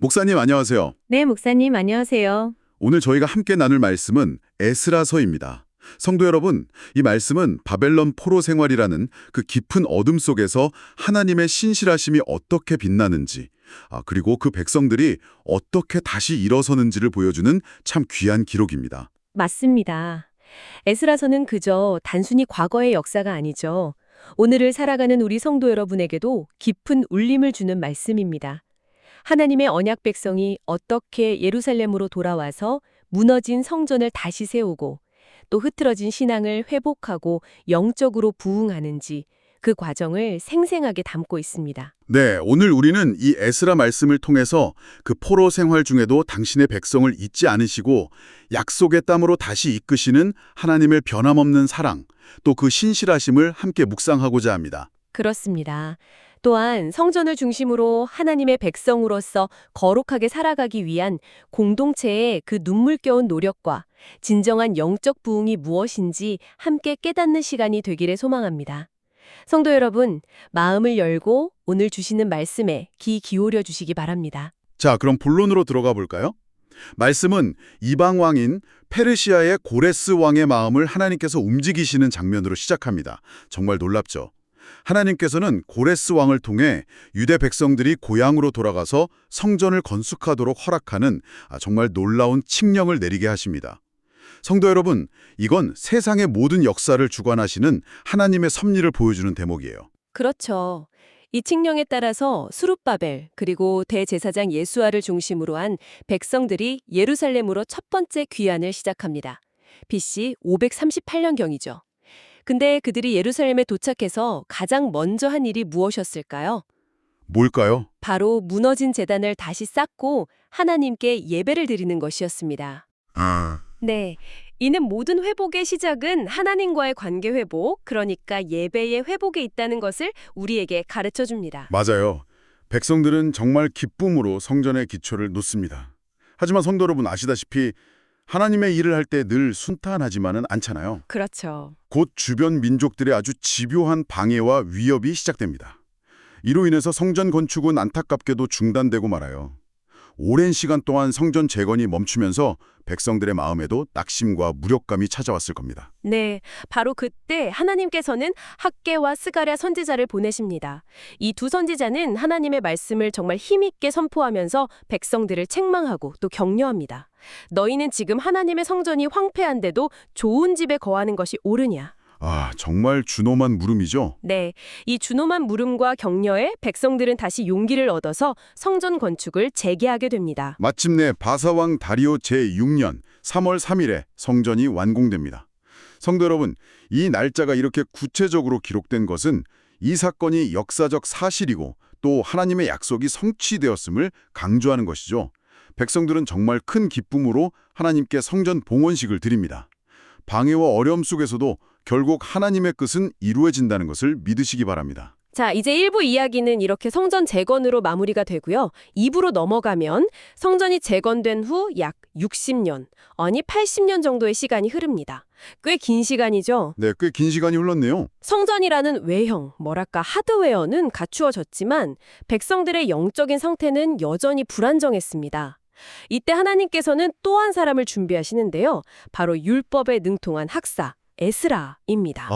목사님 안녕하세요. 네, 목사님 안녕하세요. 오늘 저희가 함께 나눌 말씀은 에스라서입니다. 성도 여러분, 이 말씀은 바벨론 포로 생활이라는 그 깊은 어둠 속에서 하나님의 신실하심이 어떻게 빛나는지, 그리고 그 백성들이 어떻게 다시 일어서는지를 보여주는 참 귀한 기록입니다. 맞습니다. 에스라서는 그저 단순히 과거의 역사가 아니죠. 오늘을 살아가는 우리 성도 여러분에게도 깊은 울림을 주는 말씀입니다. 하나님의 언약 백성이 어떻게 예루살렘으로 돌아와서 무너진 성전을 다시 세우고 또 흐트러진 신앙을 회복하고 영적으로 부흥하는지 그 과정을 생생하게 담고 있습니다. 네, 오늘 우리는 이 에스라 말씀을 통해서 그 포로 생활 중에도 당신의 백성을 잊지 않으시고 약속의 땀으로 다시 이끄시는 하나님의 변함없는 사랑, 또 그 신실하심을 함께 묵상하고자 합니다. 그렇습니다. 또한 성전을 중심으로 하나님의 백성으로서 거룩하게 살아가기 위한 공동체의 그 눈물겨운 노력과 진정한 영적 부흥이 무엇인지 함께 깨닫는 시간이 되기를 소망합니다. 성도 여러분, 마음을 열고 오늘 주시는 말씀에 귀 기울여 주시기 바랍니다. 자, 그럼 본론으로 들어가 볼까요? 말씀은 이방 왕인 페르시아의 고레스 왕의 마음을 하나님께서 움직이시는 장면으로 시작합니다. 정말 놀랍죠? 하나님께서는 고레스 왕을 통해 유대 백성들이 고향으로 돌아가서 성전을 건축하도록 허락하는 정말 놀라운 칙령을 내리게 하십니다. 성도 여러분, 이건 세상의 모든 역사를 주관하시는 하나님의 섭리를 보여주는 대목이에요. 그렇죠. 이 칙령에 따라서 수룹바벨 그리고 대제사장 예수아를 중심으로 한 백성들이 예루살렘으로 첫 번째 귀환을 시작합니다. BC 538년경이죠. 근데 그들이 예루살렘에 도착해서 가장 먼저 한 일이 무엇이었을까요? 뭘까요? 바로 무너진 제단을 다시 쌓고 하나님께 예배를 드리는 것이었습니다. 네, 이는 모든 회복의 시작은 하나님과의 관계 회복, 그러니까 예배의 회복에 있다는 것을 우리에게 가르쳐 줍니다. 맞아요. 백성들은 정말 기쁨으로 성전의 기초를 놓습니다. 하지만 성도 여러분 아시다시피 하나님의 일을 할 때 늘 순탄하지만은 않잖아요. 그렇죠. 곧 주변 민족들의 아주 집요한 방해와 위협이 시작됩니다. 이로 인해서 성전 건축은 안타깝게도 중단되고 말아요. 오랜 시간 동안 성전 재건이 멈추면서 백성들의 마음에도 낙심과 무력감이 찾아왔을 겁니다. 네, 바로 그때 하나님께서는 학개와 스가랴 선지자를 보내십니다. 이 두 선지자는 하나님의 말씀을 정말 힘있게 선포하면서 백성들을 책망하고 또 격려합니다. 너희는 지금 하나님의 성전이 황폐한데도 좋은 집에 거하는 것이 옳으냐? 정말 준엄한 물음이죠? 네, 이 준엄한 물음과 격려에 백성들은 다시 용기를 얻어서 성전 건축을 재개하게 됩니다. 마침내 바사왕 다리오 제6년 3월 3일에 성전이 완공됩니다. 성도 여러분, 이 날짜가 이렇게 구체적으로 기록된 것은 이 사건이 역사적 사실이고 또 하나님의 약속이 성취되었음을 강조하는 것이죠. 백성들은 정말 큰 기쁨으로 하나님께 성전 봉헌식을 드립니다. 방해와 어려움 속에서도 결국 하나님의 뜻은 이루어진다는 것을 믿으시기 바랍니다. 자, 이제 1부 이야기는 이렇게 성전 재건으로 마무리가 되고요. 2부로 넘어가면 성전이 재건된 후 약 60년, 아니 80년 정도의 시간이 흐릅니다. 꽤 긴 시간이죠. 네, 꽤 긴 시간이 흘렀네요. 성전이라는 외형, 하드웨어는 갖추어졌지만 백성들의 영적인 상태는 여전히 불안정했습니다. 이때 하나님께서는 또 한 사람을 준비하시는데요. 바로 율법에 능통한 학사, 에스라입니다.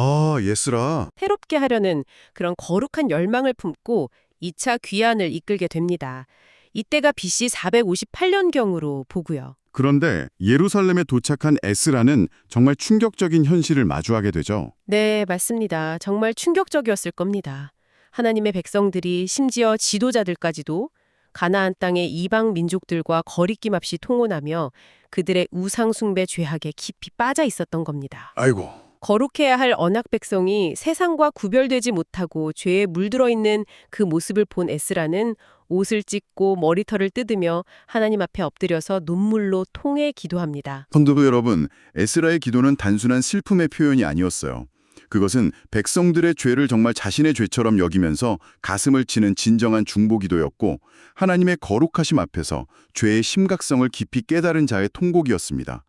예스라. 새롭게 하려는 그런 거룩한 열망을 품고 2차 귀환을 이끌게 됩니다. 이때가 BC 458년경으로 보고요. 그런데 예루살렘에 도착한 에스라는 정말 충격적인 현실을 마주하게 되죠. 네, 맞습니다. 정말 충격적이었을 겁니다. 하나님의 백성들이 심지어 지도자들까지도 가나안 땅의 이방 민족들과 거리낌 없이 통혼하며 그들의 우상 숭배 죄악에 깊이 빠져 있었던 겁니다. 아이고. 거룩해야 할 언약 백성이 세상과 구별되지 못하고 죄에 물들어 있는 그 모습을 본 에스라는 옷을 찢고 머리털을 뜯으며 하나님 앞에 엎드려서 눈물로 통해 기도합니다. 성도 여러분, 에스라의 기도는 단순한 슬픔의 표현이 아니었어요. 그것은 백성들의 죄를 정말 자신의 죄처럼 여기면서 가슴을 치는 진정한 중보기도였고 하나님의 거룩하심 앞에서 죄의 심각성을 깊이 깨달은 자의 통곡이었습니다.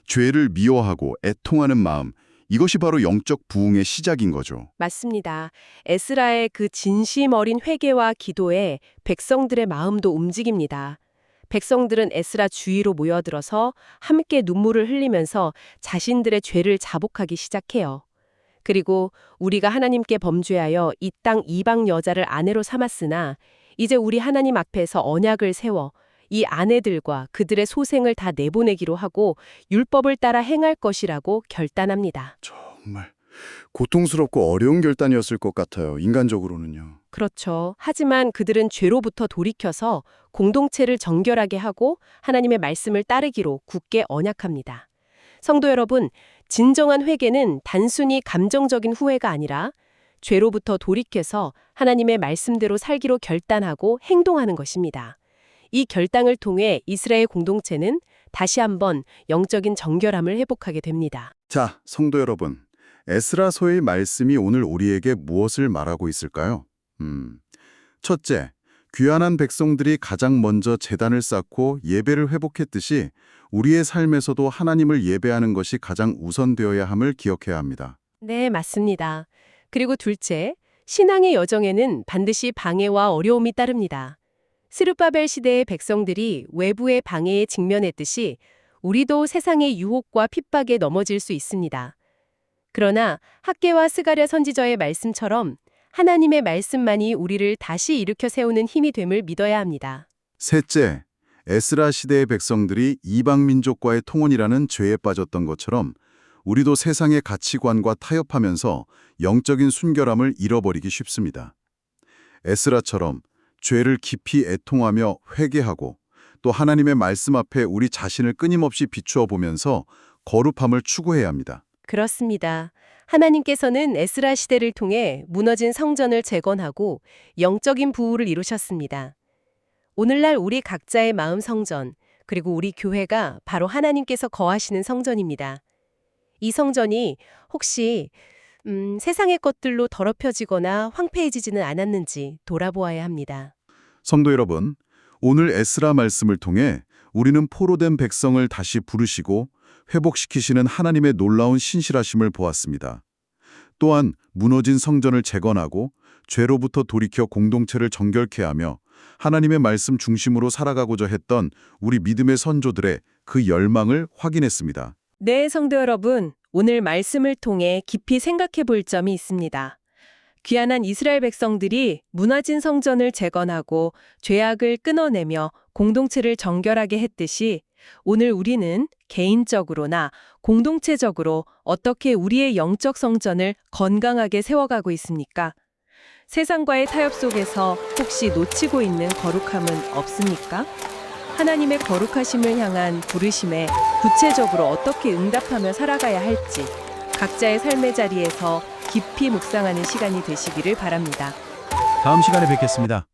죄를 미워하고 애통하는 마음, 이것이 바로 영적 부흥의 시작인 거죠. 맞습니다. 에스라의 그 진심 어린 회개와 기도에 백성들의 마음도 움직입니다. 백성들은 에스라 주위로 모여들어서 함께 눈물을 흘리면서 자신들의 죄를 자복하기 시작해요. 그리고 우리가 하나님께 범죄하여 이 땅 이방 여자를 아내로 삼았으나 이제 우리 하나님 앞에서 언약을 세워 이 아내들과 그들의 소생을 다 내보내기로 하고 율법을 따라 행할 것이라고 결단합니다. 정말 고통스럽고 어려운 결단이었을 것 같아요. 인간적으로는요. 그렇죠. 하지만 그들은 죄로부터 돌이켜서 공동체를 정결하게 하고 하나님의 말씀을 따르기로 굳게 언약합니다. 성도 여러분, 진정한 회개는 단순히 감정적인 후회가 아니라 죄로부터 돌이켜서 하나님의 말씀대로 살기로 결단하고 행동하는 것입니다. 이 결단을 통해 이스라엘 공동체는 다시 한번 영적인 정결함을 회복하게 됩니다. 자, 성도 여러분. 에스라서의 말씀이 오늘 우리에게 무엇을 말하고 있을까요? 첫째, 귀환한 백성들이 가장 먼저 제단을 쌓고 예배를 회복했듯이 우리의 삶에서도 하나님을 예배하는 것이 가장 우선되어야 함을 기억해야 합니다. 네, 맞습니다. 그리고 둘째, 신앙의 여정에는 반드시 방해와 어려움이 따릅니다. 스룹바벨 시대의 백성들이 외부의 방해에 직면했듯이 우리도 세상의 유혹과 핍박에 넘어질 수 있습니다. 그러나 학개와 스가랴 선지자의 말씀처럼 하나님의 말씀만이 우리를 다시 일으켜 세우는 힘이 됨을 믿어야 합니다. 셋째, 에스라 시대의 백성들이 이방 민족과의 통혼이라는 죄에 빠졌던 것처럼 우리도 세상의 가치관과 타협하면서 영적인 순결함을 잃어버리기 쉽습니다. 에스라처럼 죄를 깊이 애통하며 회개하고 또 하나님의 말씀 앞에 우리 자신을 끊임없이 비추어 보면서 거룩함을 추구해야 합니다. 그렇습니다. 하나님께서는 에스라 시대를 통해 무너진 성전을 재건하고 영적인 부흥을 이루셨습니다. 오늘날 우리 각자의 마음 성전, 그리고 우리 교회가 바로 하나님께서 거하시는 성전입니다. 이 성전이 혹시 세상의 것들로 더럽혀지거나 황폐해지지는 않았는지 돌아보아야 합니다. 성도 여러분, 오늘 에스라 말씀을 통해 우리는 포로된 백성을 다시 부르시고 회복시키시는 하나님의 놀라운 신실하심을 보았습니다. 또한 무너진 성전을 재건하고 죄로부터 돌이켜 공동체를 정결케 하며 하나님의 말씀 중심으로 살아가고자 했던 우리 믿음의 선조들의 그 열망을 확인했습니다. 네, 성도 여러분, 오늘 말씀을 통해 깊이 생각해 볼 점이 있습니다. 귀환한 이스라엘 백성들이 무너진 성전을 재건하고 죄악을 끊어내며 공동체를 정결하게 했듯이 오늘 우리는 개인적으로나 공동체적으로 어떻게 우리의 영적 성전을 건강하게 세워가고 있습니까? 세상과의 타협 속에서 혹시 놓치고 있는 거룩함은 없습니까? 하나님의 거룩하심을 향한 부르심에 구체적으로 어떻게 응답하며 살아가야 할지 각자의 삶의 자리에서 깊이 묵상하는 시간이 되시기를 바랍니다. 다음 시간에 뵙겠습니다.